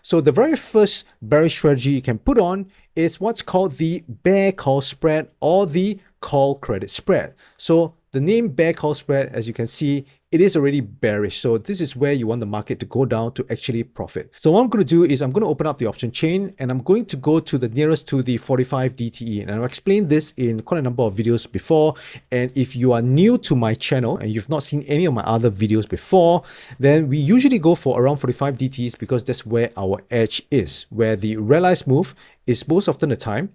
So the very first bearish strategy you can put on is what's called the bear call spread or the call credit spread. So the name bear call spread, as you can see, it is already bearish. So this is where you want the market to go down to actually profit. So what I'm going to do is I'm going to open up the option chain and I'm going to go to the nearest to the 45 DTE. And I've explained this in quite a number of videos before. And if you are new to my channel and you've not seen any of my other videos before, then we usually go for around 45 DTEs because that's where our edge is, where the realized move is most often the time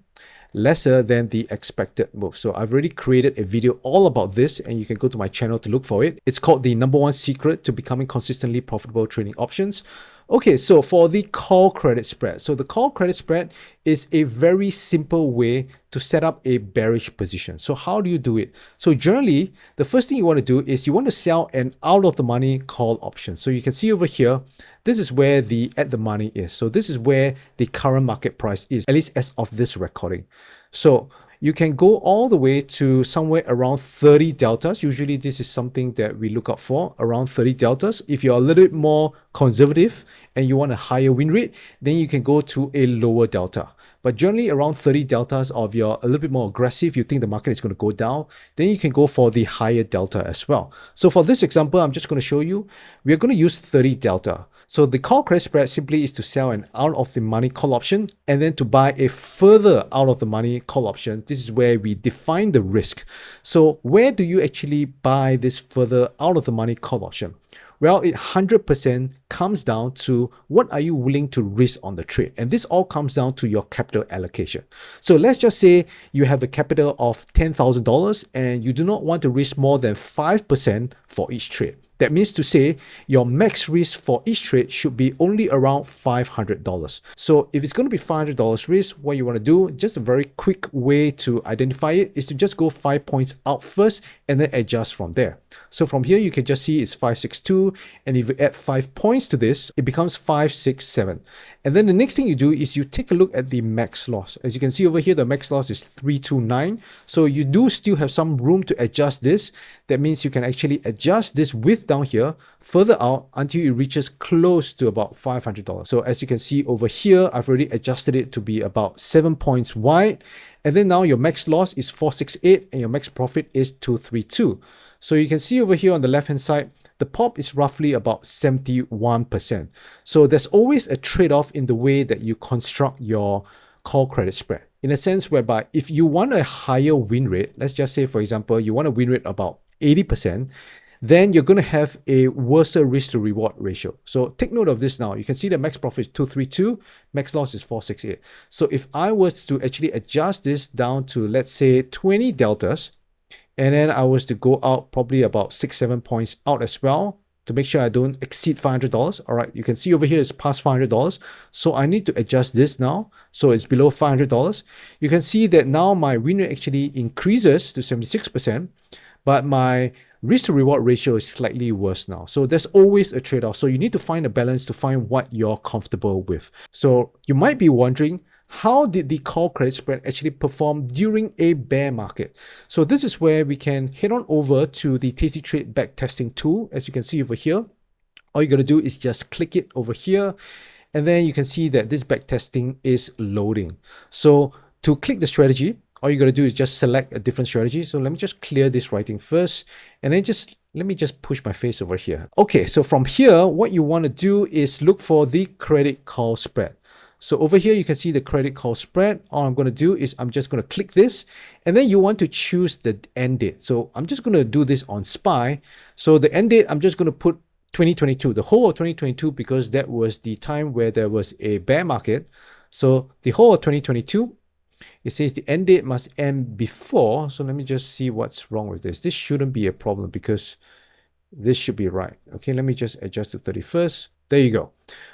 lesser than the expected move. So I've already created a video all about this and you can go to my channel to look for it. It's called the #1 secret to becoming consistently profitable trading options. Okay, so for the call credit spread. So the call credit spread is a very simple way to set up a bearish position. So how do you do it? So generally, the first thing you want to do is you want to sell an out of the money call option. So you can see over here, this is where the at the money is. So this is where the current market price is, at least as of this recording. So you can go all the way to somewhere around 30 deltas. Usually this is something that we look out for, around 30 deltas. If you're a little bit more conservative and you want a higher win rate, then you can go to a lower delta. But generally around 30 deltas, or if you're a little bit more aggressive, you think the market is going to go down, then you can go for the higher delta as well. So for this example, I'm just going to show you, we're going to use 30 delta. So the call credit spread simply is to sell an out of the money call option and then to buy a further out of the money call option. This is where we define the risk. So where do you actually buy this further out of the money call option? Well, it 100% comes down to what are you willing to risk on the trade. And this all comes down to your capital allocation. So let's just say you have a capital of $10,000 and you do not want to risk more than 5% for each trade. That means to say your max risk for each trade should be only around $500. So if it's going to be $500 risk, what you want to do, just a very quick way to identify it is to just go 5 points out first and then adjust from there. So from here, you can just see it's 562. And if you add 5 points to this, it becomes 567. And then the next thing you do is you take a look at the max loss. As you can see over here, the max loss is 329. So you do still have some room to adjust this. That means you can actually adjust this width down here further out until it reaches close to about $500. So as you can see over here, I've already adjusted it to be about 7 points wide. And then now your max loss is 468 and your max profit is 232. So you can see over here on the left hand side, the pop is roughly about 71%. So there's always a trade-off in the way that you construct your call credit spread. In a sense whereby if you want a higher win rate, let's just say, for example, you want a win rate about 80%, then you're going to have a worse risk to reward ratio. So take note of this now. You can see the max profit is 232, max loss is 468. So if I was to actually adjust this down to, let's say, 20 deltas, and then I was to go out probably about 6-7 points out as well to make sure I don't exceed $500. All right, you can see over here it's past $500. So I need to adjust this now. So it's below $500. You can see that now my win rate actually increases to 76%, but my risk to reward ratio is slightly worse now. So there's always a trade-off. So you need to find a balance to find what you're comfortable with. So you might be wondering, how did the call credit spread actually perform during a bear market? So this is where we can head on over to the Tasty Trade backtesting tool. As you can see over here, all you got to do is just click it over here. And then you can see that this backtesting is loading. So to click the strategy, all you got to do is just select a different strategy. So let me just clear this writing first. And then let me just push my face over here. Okay, so from here, what you want to do is look for the credit call spread. So over here, you can see the credit call spread. All I'm going to do is I'm just going to click this and then you want to choose the end date. So I'm just going to do this on SPY. So the end date, I'm just going to put 2022, the whole of 2022, because that was the time where there was a bear market. So the whole of 2022, it says the end date must end before. So let me just see what's wrong with this. This shouldn't be a problem because this should be right. Okay, let me just adjust to 31st. There you go.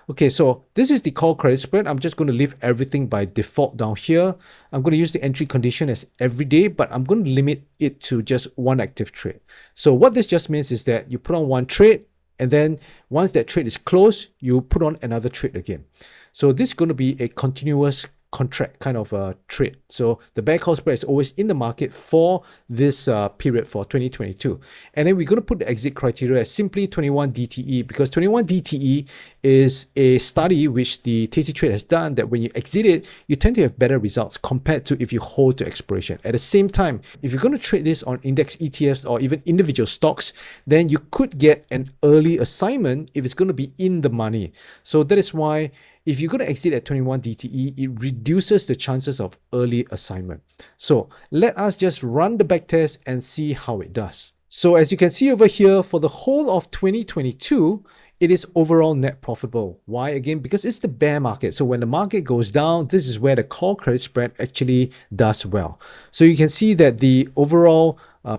Okay, so this is the call credit spread. I'm just going to leave everything by default down here. I'm going to use the entry condition as every day, but I'm going to limit it to just one active trade. So what this just means is that you put on one trade, and then once that trade is closed, you put on another trade again. So this is going to be a continuous contract kind of a trade. So the bear call spread is always in the market for this period for 2022. And then we're going to put the exit criteria as simply 21 DTE, because 21 DTE is a study which the Tasty Trade has done that when you exit it, you tend to have better results compared to if you hold to expiration. At the same time, if you're going to trade this on index ETFs or even individual stocks, then you could get an early assignment if it's going to be in the money. So that is why if you're going to exit at 21 DTE, it reduces the chances of early assignment. So let us just run the backtest and see how it does. So as you can see over here, for the whole of 2022, it is overall net profitable. Why? Again, because it's the bear market. So when the market goes down, this is where the call credit spread actually does well. So you can see that the overall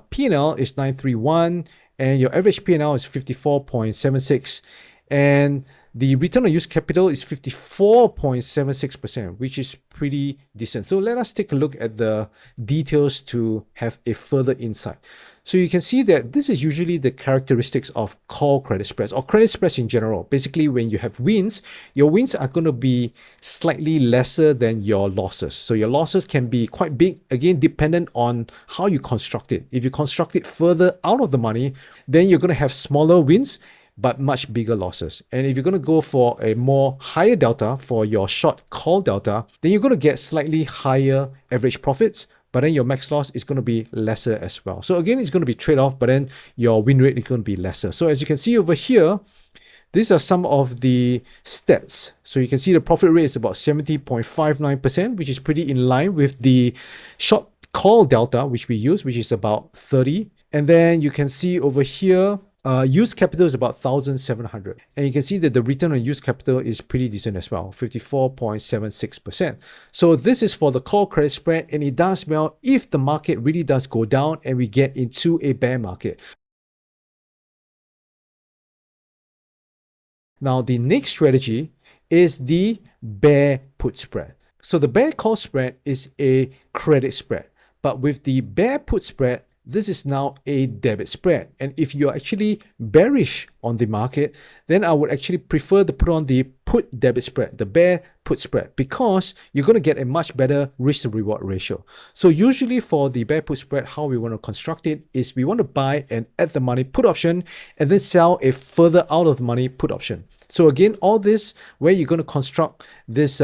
P&L is 931 and your average P&L is 54.76. And the return on used capital is 54.76%, which is pretty decent. So let us take a look at the details to have a further insight. So you can see that this is usually the characteristics of call credit spreads or credit spreads in general. Basically, when you have wins, your wins are going to be slightly lesser than your losses. So your losses can be quite big, again, dependent on how you construct it. If you construct it further out of the money, then you're going to have smaller wins but much bigger losses. And if you're going to go for a more higher delta for your short call delta, then you're going to get slightly higher average profits, but then your max loss is going to be lesser as well. So again, it's going to be trade-off, but then your win rate is going to be lesser. So as you can see over here, these are some of the stats. So you can see the profit rate is about 70.59%, which is pretty in line with the short call delta, which we use, which is about 30. And then you can see over here, used capital is about 1,700. And you can see that the return on used capital is pretty decent as well, 54.76%. So this is for the call credit spread, and it does well if the market really does go down and we get into a bear market. Now, the next strategy is the bear put spread. So the bear call spread is a credit spread, but with the bear put spread, this is now a debit spread. And if you're actually bearish on the market, then I would actually prefer to put on the put debit spread, the bear put spread, because you're going to get a much better risk to reward ratio. So usually for the bear put spread, how we want to construct it is we want to buy an at the money put option and then sell a further out of the money put option. So again, all this where you're going to construct this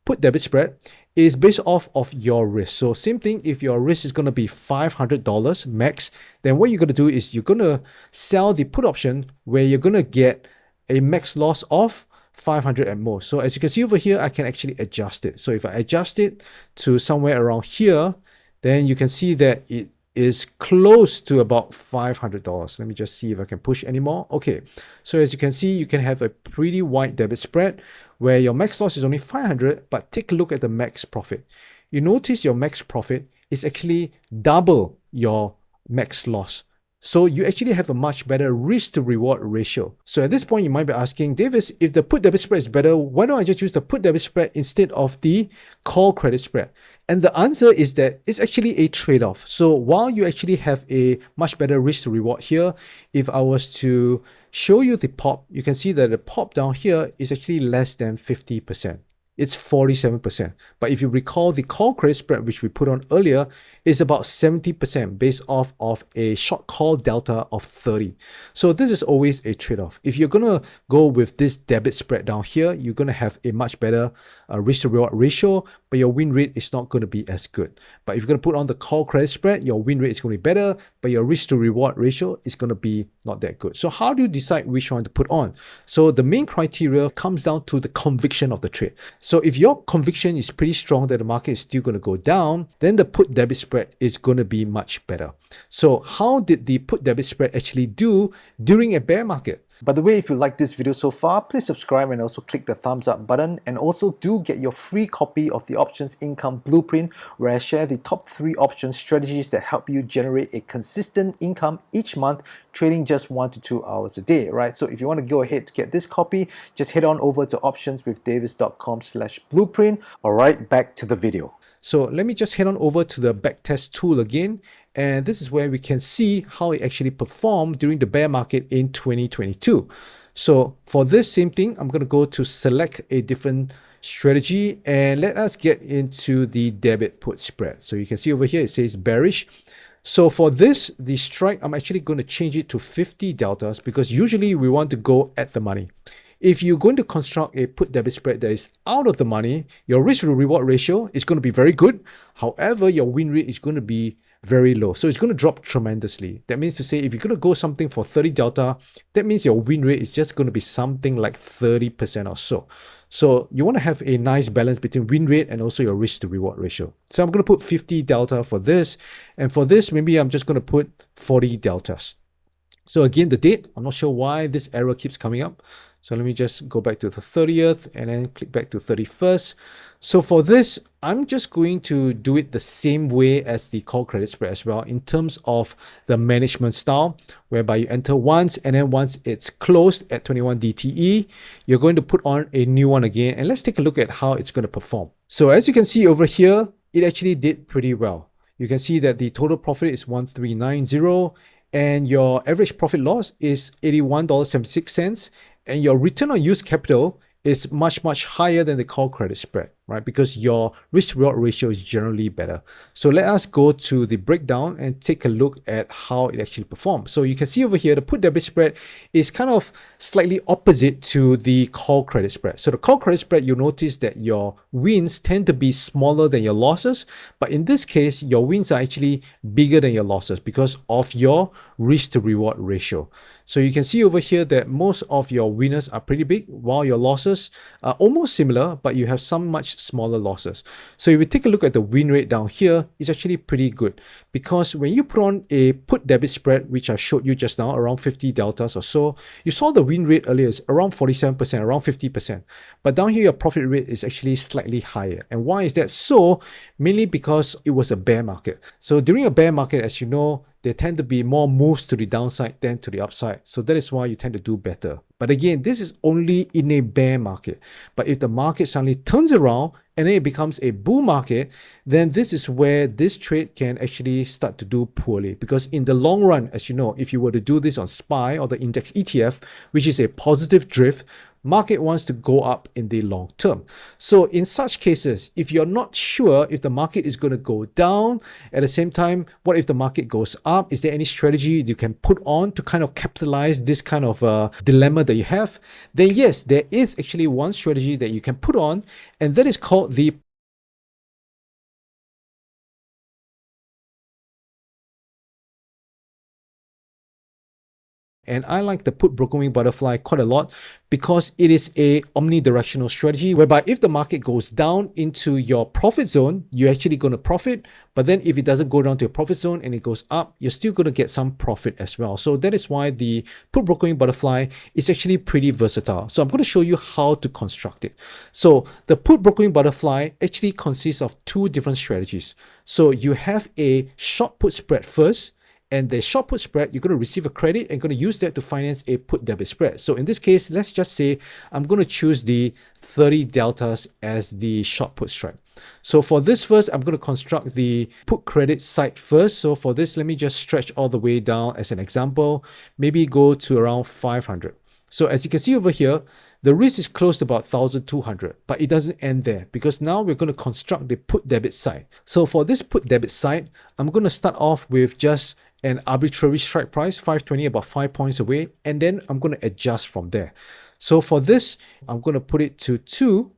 put debit spread is based off of your risk. So same thing, if your risk is going to be $500 max, then what you're going to do is you're going to sell the put option where you're going to get a max loss of 500 at most. So as you can see over here, I can actually adjust it. So if I adjust it to somewhere around here, then you can see that it is close to about $500. Let me just see if I can push anymore. Okay, so as you can see, you can have a pretty wide debit spread where your max loss is only 500, but take a look at the max profit. You notice your max profit is actually double your max loss. So you actually have a much better risk to reward ratio. So at this point, you might be asking, Davis, if the put debit spread is better, why don't I just use the put debit spread instead of the call credit spread? And the answer is that it's actually a trade-off. So while you actually have a much better risk to reward here, if I was to show you the pop, you can see that the pop down here is actually less than 50%. It's 47%. But if you recall, the call credit spread, which we put on earlier, is about 70% based off of a short call delta of 30. So this is always a trade-off. If you're going to go with this debit spread down here, you're going to have a much better risk to reward ratio, but your win rate is not going to be as good. But if you're going to put on the call credit spread, your win rate is going to be better, but your risk to reward ratio is going to be not that good. So how do you decide which one to put on? So the main criteria comes down to the conviction of the trade. So if your conviction is pretty strong that the market is still going to go down, then the put debit spread is going to be much better. So how did the put debit spread actually do during a bear market? By the way, if you like this video so far, please subscribe and also click the thumbs up button, and also do get your free copy of the Options Income Blueprint, where I share the top 3 option strategies that help you generate a consistent income each month, trading just 1 to 2 hours a day, right? So if you want to go ahead to get this copy, just head on over to optionswithdavis.com/blueprint. All right, back to the video. So let me just head on over to the backtest tool again. And this is where we can see how it actually performed during the bear market in 2022. So for this same thing, I'm going to go to select a different strategy, and let us get into the debit put spread. So you can see over here it says bearish. So for this, the strike, I'm actually going to change it to 50 deltas because usually we want to go at the money. If you're going to construct a put debit spread that is out of the money, your risk to reward ratio is going to be very good. However, your win rate is going to be very low. So it's going to drop tremendously. That means to say, if you're going to go something for 30 delta, that means your win rate is just going to be something like 30% or so. So you want to have a nice balance between win rate and also your risk to reward ratio. So I'm going to put 50 delta for this. And for this, maybe I'm just going to put 40 deltas. So again, the date, I'm not sure why this error keeps coming up. So let me just go back to the 30th and then click back to 31st. So for this, I'm just going to do it the same way as the call credit spread as well in terms of the management style, whereby you enter once and then once it's closed at 21 DTE, you're going to put on a new one again. And let's take a look at how it's going to perform. So as you can see over here, it actually did pretty well. You can see that the total profit is 1390 and your average profit loss is $81.76, and your return on used capital is much higher than the call credit spread, right? Because your risk reward ratio is generally better. So let us go to the breakdown and take a look at how it actually performs. So you can see over here, the put debit spread is kind of slightly opposite to the call credit spread. So the call credit spread, you'll notice that your wins tend to be smaller than your losses. But in this case, your wins are actually bigger than your losses because of your risk to reward ratio. So you can see over here that most of your winners are pretty big, while your losses are almost similar, but you have some much smaller losses. So if we take a look at the win rate down here, it's actually pretty good because when you put on a put debit spread, which I showed you just now, around 50 deltas or so, you saw the win rate earlier is around 47%, around 50%. But down here, your profit rate is actually slightly higher. And why is that so? Mainly because it was a bear market. So during a bear market, as you know, there tend to be more moves to the downside than to the upside. So that is why you tend to do better. But again, this is only in a bear market. But if the market suddenly turns around and then it becomes a bull market, then this is where this trade can actually start to do poorly. Because in the long run, as you know, if you were to do this on SPY or the index ETF, which is a positive drift, market wants to go up in the long term. So in such cases, if you're not sure if the market is going to go down, at the same time, what if the market goes up? Is there any strategy you can put on to kind of capitalize this kind of dilemma that you have? Then yes, there is actually one strategy that you can put on, and that is called the And I like the put broken wing butterfly quite a lot because it is a omnidirectional strategy whereby if the market goes down into your profit zone, you're actually going to profit. But then if it doesn't go down to your profit zone and it goes up, you're still going to get some profit as well. So that is why the put broken wing butterfly is actually pretty versatile. So I'm going to show you how to construct it. So the put broken wing butterfly actually consists of two different strategies. So you have a short put spread first, and the short put spread, you're going to receive a credit and going to use that to finance a put debit spread. So in this case, let's just say I'm going to choose the 30 deltas as the short put strike. So for this first, I'm going to construct the put credit side first. So for this, let me just stretch all the way down as an example, maybe go to around 500. So as you can see over here, the risk is close to about 1,200, but it doesn't end there because now we're going to construct the put debit side. So for this put debit side, I'm going to start off with just an arbitrary strike price, 520, about 5 points away, and then I'm going to adjust from there. So for this, I'm going to put it to 2.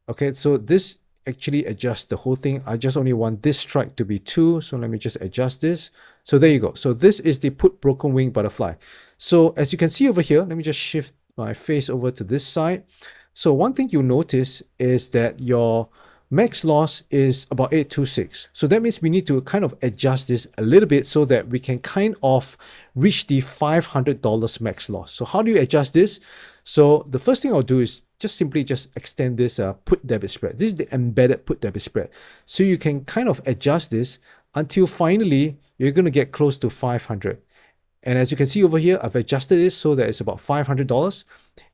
Okay, so this actually adjusts the whole thing. I just only want this strike to be 2, so let me just adjust this. So there you go. So this is the put broken wing butterfly. So as you can see over here, let me just shift my face over to this side. So one thing you'll notice is that your max loss is about 826. So that means we need to kind of adjust this a little bit so that we can kind of reach the $500 max loss. So how do you adjust this? So the first thing I'll do is just simply extend this put debit spread. This is the embedded put debit spread. So you can kind of adjust this until finally you're going to get close to 500. And as you can see over here, I've adjusted this so that it's about $500.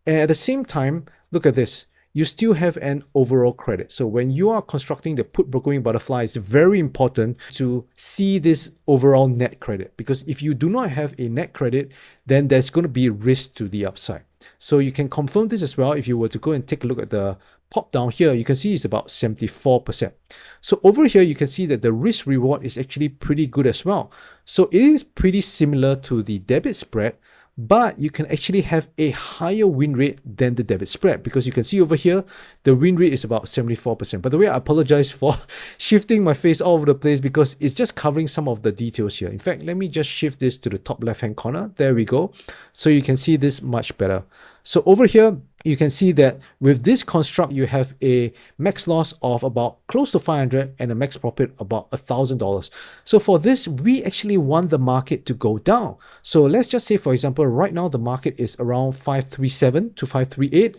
And at the same time, look at this. You still have an overall credit. So when you are constructing the put broken wing butterfly, it's very important to see this overall net credit, because if you do not have a net credit, then there's going to be risk to the upside. So you can confirm this as well if you were to go and take a look at the pop down here, you can see it's about 74%. So over here, you can see that the risk reward is actually pretty good as well. So it is pretty similar to the debit spread, but you can actually have a higher win rate than the debit spread, because you can see over here, the win rate is about 74%. By the way, I apologize for shifting my face all over the place because it's just covering some of the details here. In fact, let me just shift this to the top left-hand corner. There we go. So you can see this much better. So over here, you can see that with this construct, you have a max loss of about close to 500 and a max profit about $1,000. So for this, we actually want the market to go down. So let's just say, for example, right now the market is around 537 to 538.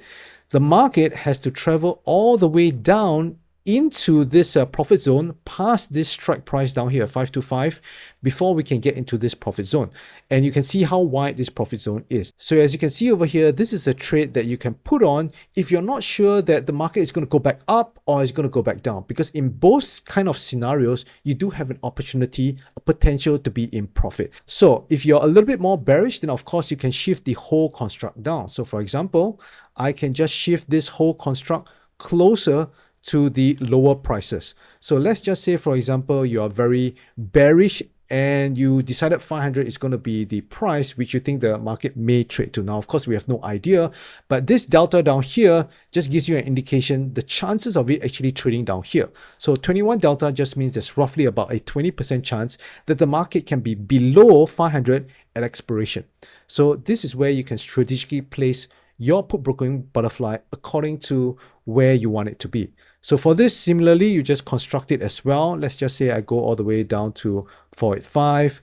The market has to travel all the way down into this profit zone, past this strike price down here, 525, before we can get into this profit zone. And you can see how wide this profit zone is. So as you can see over here, this is a trade that you can put on if you're not sure that the market is going to go back up or is going to go back down, because in both kind of scenarios, you do have an opportunity, a potential to be in profit. So if you're a little bit more bearish, then of course you can shift the whole construct down. So for example, I can just shift this whole construct closer to the lower prices. So let's just say, for example, you are very bearish and you decided 500 is going to be the price which you think the market may trade to. Now, of course, we have no idea, but this delta down here just gives you an indication, the chances of it actually trading down here. So 21 delta just means there's roughly about a 20% chance that the market can be below 500 at expiration. So this is where you can strategically place your put brokering butterfly according to where you want it to be. So for this, similarly, you just construct it as well. Let's just say I go all the way down to 485.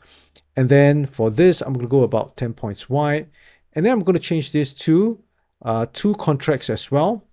And then for this, I'm going to go about 10 points wide. And then I'm going to change this to 2 contracts as well.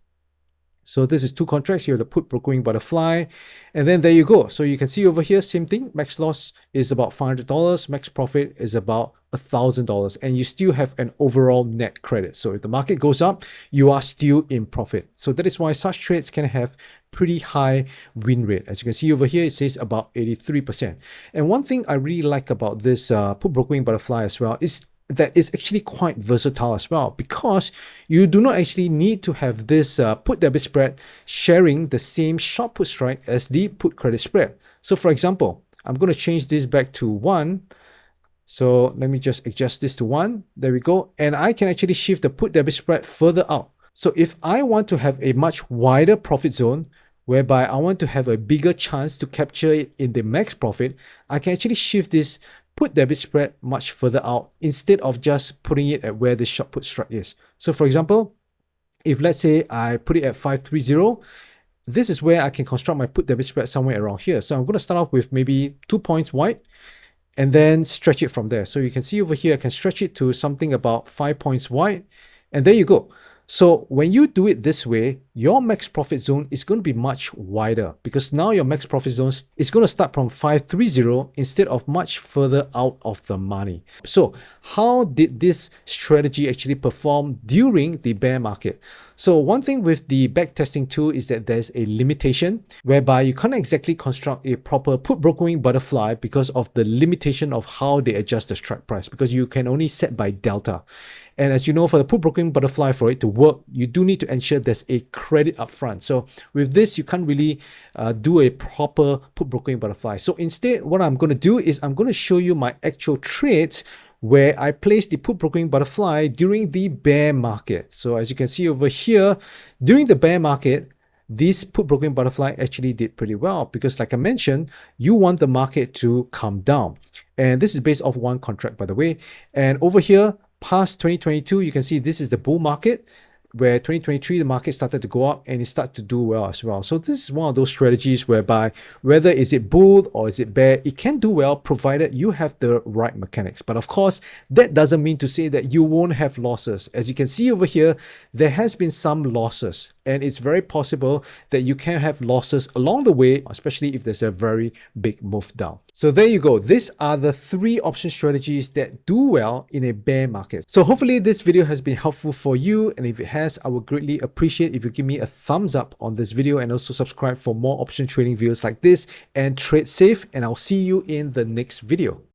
So this is 2 contracts. You have the put brokering butterfly. And then there you go. So you can see over here, same thing. Max loss is about $500. Max profit is about $1,000. And you still have an overall net credit. So if the market goes up, you are still in profit. So that is why such trades can have pretty high win rate. As you can see over here, it says about 83%. And one thing I really like about this put brokering butterfly as well is that is actually quite versatile as well, because you do not actually need to have this put debit spread sharing the same short put strike as the put credit spread. So for example, I'm going to change this back to 1. So let me just adjust this to 1. There we go. And I can actually shift the put debit spread further out. So if I want to have a much wider profit zone, whereby I want to have a bigger chance to capture it in the max profit, I can actually shift this put debit spread much further out instead of just putting it at where the short put strike is. So for example, if let's say I put it at 530, this is where I can construct my put debit spread somewhere around here. So I'm going to start off with maybe 2 points wide and then stretch it from there. So you can see over here, I can stretch it to something about 5 points wide, and there you go. So when you do it this way, your max profit zone is going to be much wider, because now your max profit zone is going to start from 530 instead of much further out of the money. So how did this strategy actually perform during the bear market? So one thing with the backtesting tool is that there's a limitation whereby you can't exactly construct a proper put brokering butterfly because of the limitation of how they adjust the strike price, because you can only set by delta. And as you know, for the put brokering butterfly, for it to work, you do need to ensure there's a credit upfront. So with this, you can't really do a proper put brokering butterfly. So instead, what I'm going to do is I'm going to show you my actual trades where I placed the put brokering butterfly during the bear market. So as you can see over here, during the bear market, this put brokering butterfly actually did pretty well, because like I mentioned, you want the market to come down. And this is based off 1 contract, by the way. And over here, past 2022, you can see this is the bull market, where 2023 the market started to go up and it started to do well as well. So this is one of those strategies whereby whether is it bull or is it bear, it can do well provided you have the right mechanics. But of course, that doesn't mean to say that you won't have losses. As you can see over here, there has been some losses, and it's very possible that you can have losses along the way, especially if there's a very big move down. So there you go. These are the 3 option strategies that do well in a bear market. So hopefully this video has been helpful for you. And if it has, I would greatly appreciate if you give me a thumbs up on this video, and also subscribe for more option trading videos like this, and trade safe. And I'll see you in the next video.